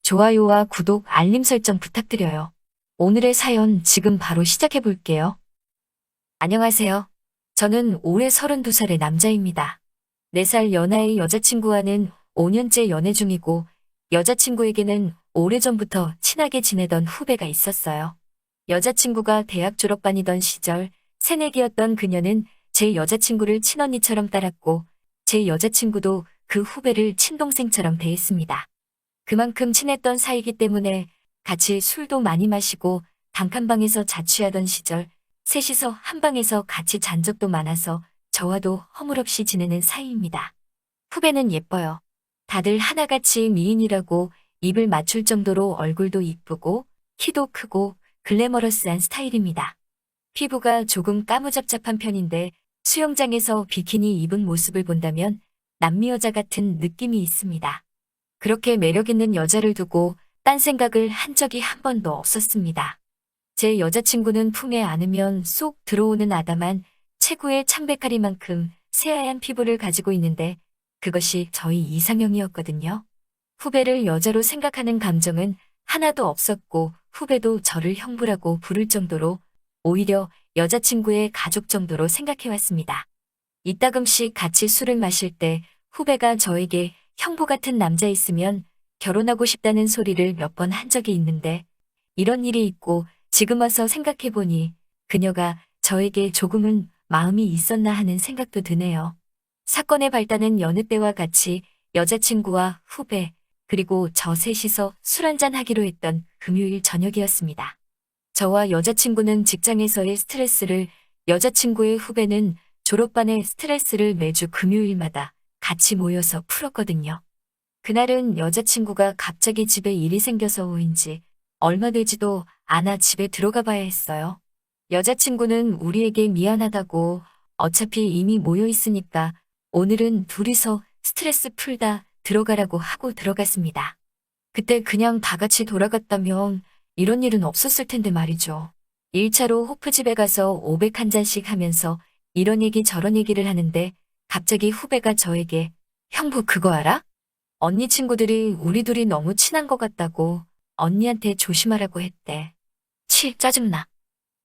좋아요와 구독, 알림 설정 부탁드려요. 오늘의 사연 지금 바로 시작해 볼게요. 안녕하세요. 저는 올해 32살의 남자입니다. 4살 연하의 여자친구와는 5년째 연애 중이고, 여자친구에게는 오래전부터 친하게 지내던 후배가 있었어요. 여자친구가 대학 졸업반이던 시절, 새내기였던 그녀는 제 여자친구를 친언니처럼 따랐고, 제 여자친구도 그 후배를 친동생처럼 대했습니다. 그만큼 친했던 사이기 때문에 같이 술도 많이 마시고 단칸방에서 자취하던 시절 셋이서 한 방에서 같이 잔 적도 많아서 저와도 허물없이 지내는 사이입니다. 후배는 예뻐요. 다들 하나같이 미인이라고 입을 맞출 정도로 얼굴도 이쁘고 키도 크고 글래머러스한 스타일입니다. 피부가 조금 까무잡잡한 편인데 수영장에서 비키니 입은 모습을 본다면 남미 여자 같은 느낌이 있습니다. 그렇게 매력있는 여자를 두고 딴 생각을 한 적이 한 번도 없었습니다. 제 여자친구는 품에 안으면 쏙 들어오는 아담한 체구의 창백하리만큼 새하얀 피부를 가지고 있는데 그것이 저희 이상형이었거든요. 후배를 여자로 생각하는 감정은 하나도 없었고 후배도 저를 형부라고 부를 정도로 오히려 여자친구의 가족 정도로 생각해왔습니다. 이따금씩 같이 술을 마실 때 후배가 저에게 형부 같은 남자 있으면 결혼하고 싶다는 소리를 몇 번 한 적이 있는데 이런 일이 있고 지금 와서 생각해보니 그녀가 저에게 조금은 마음이 있었나 하는 생각도 드네요. 사건의 발단은 여느 때와 같이 여자친구와 후배 그리고 저 셋이서 술 한잔 하기로 했던 금요일 저녁이었습니다. 저와 여자친구는 직장에서의 스트레스를 여자친구의 후배는 졸업반의 스트레스를 매주 금요일마다 같이 모여서 풀었거든요. 그날은 여자친구가 갑자기 집에 일이 생겨서인지 얼마 되지도 않아 집에 들어가 봐야 했어요. 여자친구는 우리에게 미안하다고 어차피 이미 모여 있으니까 오늘은 둘이서 스트레스 풀다 들어가라고 하고 들어갔습니다. 그때 그냥 다 같이 돌아갔다면 이런 일은 없었을 텐데 말이죠. 1차로 호프집에 가서 500 한 잔씩 하면서 이런 얘기 저런 얘기를 하는데 갑자기 후배가 저에게 형부 그거 알아? 언니 친구들이 우리 둘이 너무 친한 것 같다고 언니한테 조심하라고 했대. 치, 짜증나.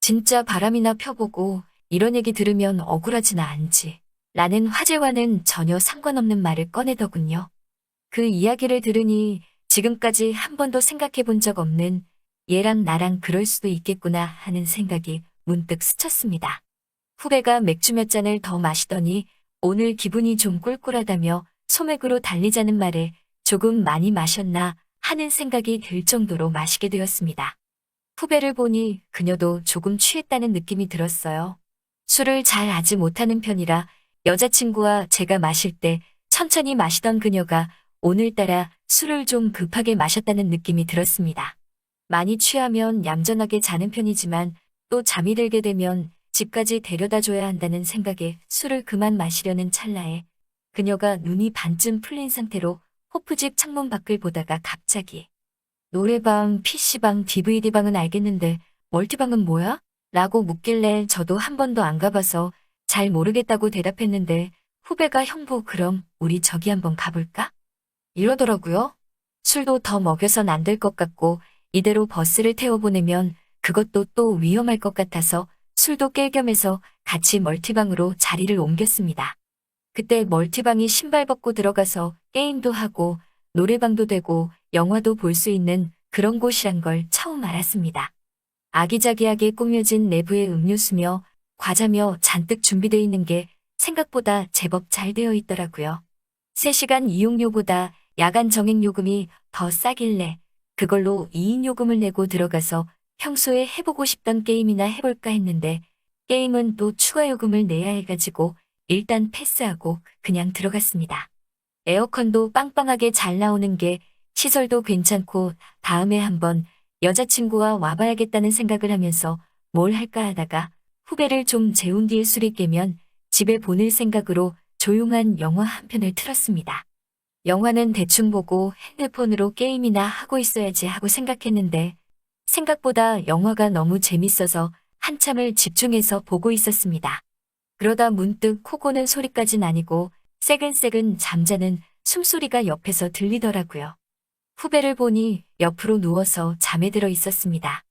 진짜 바람이나 펴보고 이런 얘기 들으면 억울하지나 않지. 라는 화제와는 전혀 상관없는 말을 꺼내더군요. 그 이야기를 들으니 지금까지 한 번도 생각해 본 적 없는 얘랑 나랑 그럴 수도 있겠구나 하는 생각이 문득 스쳤습니다. 후배가 맥주 몇 잔을 더 마시더니 오늘 기분이 좀 꿀꿀하다며 소맥으로 달리자는 말에 조금 많이 마셨나 하는 생각이 들 정도로 마시게 되었습니다. 후배를 보니 그녀도 조금 취했다는 느낌이 들었어요. 술을 잘 아지 못하는 편이라 여자친구와 제가 마실 때 천천히 마시던 그녀가 오늘따라 술을 좀 급하게 마셨다는 느낌이 들었습니다. 많이 취하면 얌전하게 자는 편이지만 또 잠이 들게 되면 집까지 데려다 줘야 한다는 생각에 술을 그만 마시려는 찰나에 그녀가 눈이 반쯤 풀린 상태로 호프집 창문 밖을 보다가 갑자기 노래방, PC방, DVD방은 알겠는데 멀티방은 뭐야? 라고 묻길래 저도 한 번도 안 가봐서 잘 모르겠다고 대답했는데 후배가 형부 그럼 우리 저기 한번 가볼까? 이러더라고요. 술도 더 먹여선 안 될 것 같고 이대로 버스를 태워보내면 그것도 또 위험할 것 같아서 술도 깰 겸해서 같이 멀티방으로 자리를 옮겼습니다. 그때 멀티방이 신발 벗고 들어가서 게임도 하고 노래방도 되고 영화도 볼 수 있는 그런 곳이란 걸 처음 알았습니다. 아기자기하게 꾸며진 내부의 음료수며 과자며 잔뜩 준비되어 있는 게 생각보다 제법 잘 되어 있더라고요. 3시간 이용료보다 야간 정액요금이 더 싸길래 그걸로 2인 요금을 내고 들어가서 평소에 해보고 싶던 게임이나 해볼까 했는데 게임은 또 추가 요금을 내야 해가지고 일단 패스하고 그냥 들어갔습니다. 에어컨도 빵빵하게 잘 나오는 게 시설도 괜찮고 다음에 한번 여자친구와 와봐야겠다는 생각을 하면서 뭘 할까 하다가 후배를 좀 재운 뒤에 술이 깨면 집에 보낼 생각으로 조용한 영화 한 편을 틀었습니다. 영화는 대충 보고 핸드폰으로 게임이나 하고 있어야지 하고 생각했는데 생각보다 영화가 너무 재밌어서 한참을 집중해서 보고 있었습니다. 그러다 문득 코 고는 소리까진 아니고 새근새근 잠자는 숨소리가 옆에서 들리더라고요. 후배를 보니 옆으로 누워서 잠에 들어 있었습니다.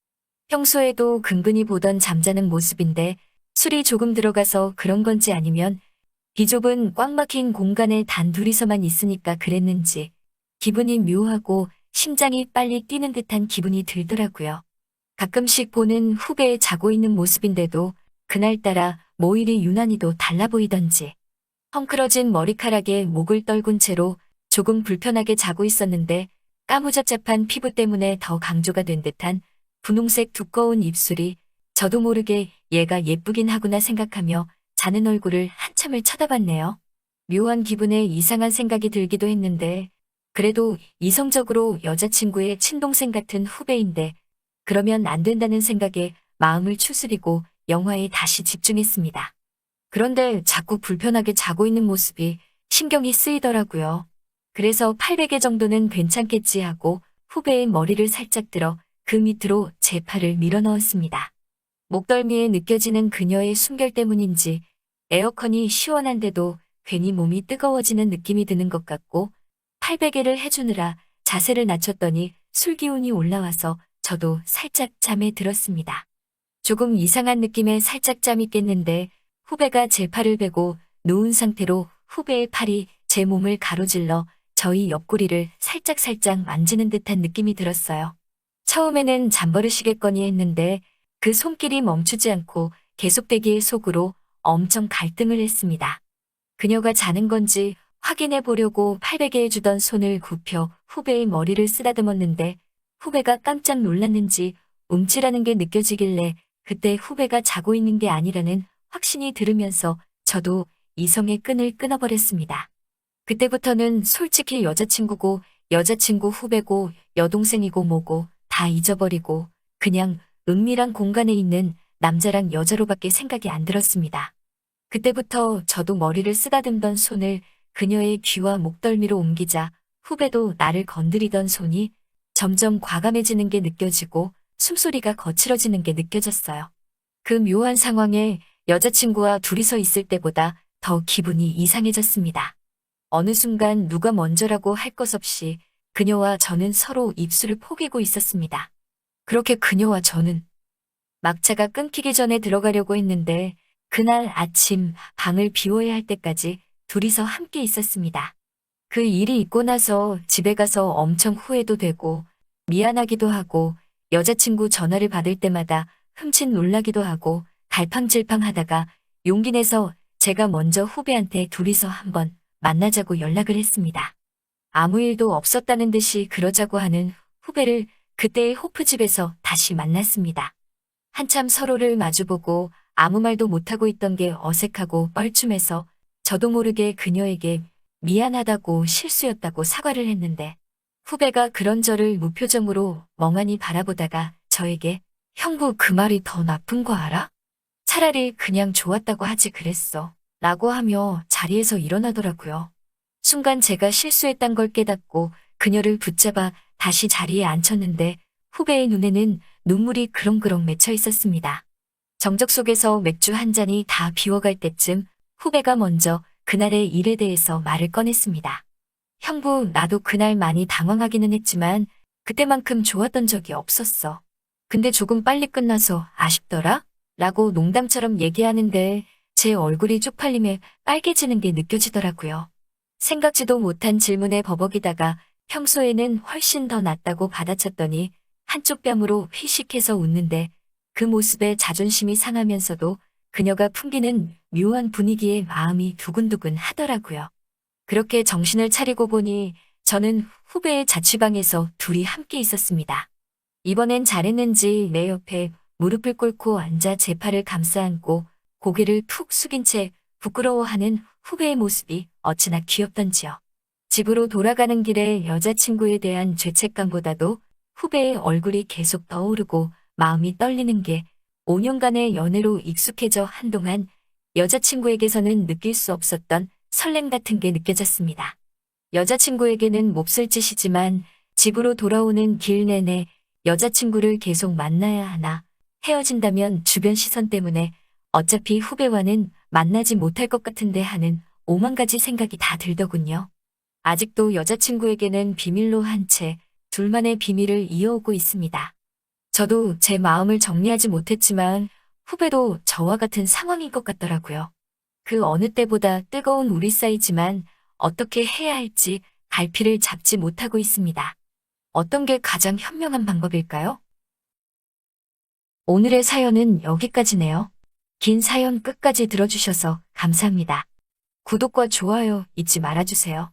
평소에도 근근히 보던 잠자는 모습인데 술이 조금 들어가서 그런 건지 아니면 비좁은 꽉 막힌 공간에 단 둘이서만 있으니까 그랬는지 기분이 묘하고 심장이 빨리 뛰는 듯한 기분이 들더라고요. 가끔씩 보는 후배의 자고 있는 모습인데도 그날따라 모일이 유난히도 달라 보이던지 헝클어진 머리카락에 목을 떨군 채로 조금 불편하게 자고 있었는데 까무잡잡한 피부 때문에 더 강조가 된 듯한 분홍색 두꺼운 입술이 저도 모르게 얘가 예쁘긴 하구나 생각하며 자는 얼굴을 한참을 쳐다봤네요. 묘한 기분에 이상한 생각이 들기도 했는데 그래도 이성적으로 여자친구의 친동생 같은 후배인데 그러면 안 된다는 생각에 마음을 추스리고 영화에 다시 집중했습니다. 그런데 자꾸 불편하게 자고 있는 모습이 신경이 쓰이더라고요. 그래서 800개 정도는 괜찮겠지 하고 후배의 머리를 살짝 들어 그 밑으로 제 팔을 밀어 넣었습니다. 목덜미에 느껴지는 그녀의 숨결 때문인지 에어컨이 시원한데도 괜히 몸이 뜨거워지는 느낌이 드는 것 같고 800개를 해주느라 자세를 낮췄더니 술기운이 올라와서 저도 살짝 잠에 들었습니다. 조금 이상한 느낌에 살짝 잠이 깼는데 후배가 제 팔을 베고 누운 상태로 후배의 팔이 제 몸을 가로질러 저희 옆구리를 살짝살짝 만지는 듯한 느낌이 들었어요. 처음에는 잠버릇이겠거니 했는데 그 손길이 멈추지 않고 계속되기에 속으로 엄청 갈등을 했습니다. 그녀가 자는 건지 확인해 보려고 800에 해주던 손을 굽혀 후배의 머리를 쓰다듬었는데 후배가 깜짝 놀랐는지 움찔하는 게 느껴지길래 그때 후배가 자고 있는 게 아니라는 확신이 들으면서 저도 이성의 끈을 끊어버렸습니다. 그때부터는 솔직히 여자친구고 여자친구 후배고 여동생이고 뭐고 다 잊어버리고 그냥 은밀한 공간에 있는 남자랑 여자로밖에 생각이 안 들었습니다. 그때부터 저도 머리를 쓰다듬던 손을 그녀의 귀와 목덜미로 옮기자 후배도 나를 건드리던 손이 점점 과감해지는 게 느껴지고 숨소리가 거칠어지는 게 느껴졌어요. 그 묘한 상황에 여자친구와 둘이서 있을 때보다 더 기분이 이상해졌습니다. 어느 순간 누가 먼저라고 할 것 없이 그녀와 저는 서로 입술을 포개고 있었습니다. 그렇게 그녀와 저는 막차가 끊기기 전에 들어가려고 했는데 그날 아침 방을 비워야 할 때까지 둘이서 함께 있었습니다. 그 일이 있고 나서 집에 가서 엄청 후회도 되고 미안하기도 하고 여자친구 전화를 받을 때마다 흠칫 놀라기도 하고 갈팡질팡하다가 용기 내서 제가 먼저 후배한테 둘이서 한번 만나자고 연락을 했습니다. 아무 일도 없었다는 듯이 그러자고 하는 후배를 그때의 호프집에서 다시 만났습니다. 한참 서로를 마주보고 아무 말도 못하고 있던 게 어색하고 뻘쭘해서 저도 모르게 그녀에게 미안하다고 실수였다고 사과를 했는데 후배가 그런 저를 무표정으로 멍하니 바라보다가 저에게 형부 그 말이 더 나쁜 거 알아? 차라리 그냥 좋았다고 하지 그랬어. 라고 하며 자리에서 일어나더라고요. 순간 제가 실수했단 걸 깨닫고 그녀를 붙잡아 다시 자리에 앉혔는데 후배의 눈에는 눈물이 그렁그렁 맺혀 있었습니다. 정적 속에서 맥주 한 잔이 다 비워갈 때쯤 후배가 먼저 그날의 일에 대해서 말을 꺼냈습니다. 형부, 나도 그날 많이 당황하기는 했지만 그때만큼 좋았던 적이 없었어. 근데 조금 빨리 끝나서 아쉽더라? 라고 농담처럼 얘기하는데 제 얼굴이 쪽팔림에 빨개지는 게 느껴지더라고요. 생각지도 못한 질문에 버벅이다가 평소에는 훨씬 더 낫다고 받아쳤더니 한쪽 뺨으로 휘식해서 웃는데 그 모습에 자존심이 상하면서도 그녀가 풍기는 묘한 분위기에 마음이 두근두근 하더라고요. 그렇게 정신을 차리고 보니 저는 후배의 자취방에서 둘이 함께 있었습니다. 이번엔 잘했는지 내 옆에 무릎을 꿇고 앉아 제 팔을 감싸 안고 고개를 푹 숙인 채 부끄러워하는 후배의 모습이 어찌나 귀엽던지요. 집으로 돌아가는 길에 여자친구에 대한 죄책감보다도 후배의 얼굴이 계속 떠오르고 마음이 떨리는 게 5년간의 연애로 익숙해져 한동안 여자친구에게서는 느낄 수 없었던 설렘 같은 게 느껴졌습니다. 여자친구에게는 몹쓸 짓이지만 집으로 돌아오는 길 내내 여자친구를 계속 만나야 하나, 헤어진다면 주변 시선 때문에 어차피 후배와는 만나지 못할 것 같은데 하는 오만 가지 생각이 다 들더군요. 아직도 여자친구에게는 비밀로 한 채 둘만의 비밀을 이어오고 있습니다. 저도 제 마음을 정리하지 못했지만 후배도 저와 같은 상황인 것 같더라고요. 그 어느 때보다 뜨거운 우리 사이지만 어떻게 해야 할지 갈피를 잡지 못하고 있습니다. 어떤 게 가장 현명한 방법일까요? 오늘의 사연은 여기까지네요. 긴 사연 끝까지 들어주셔서 감사합니다. 구독과 좋아요 잊지 말아주세요.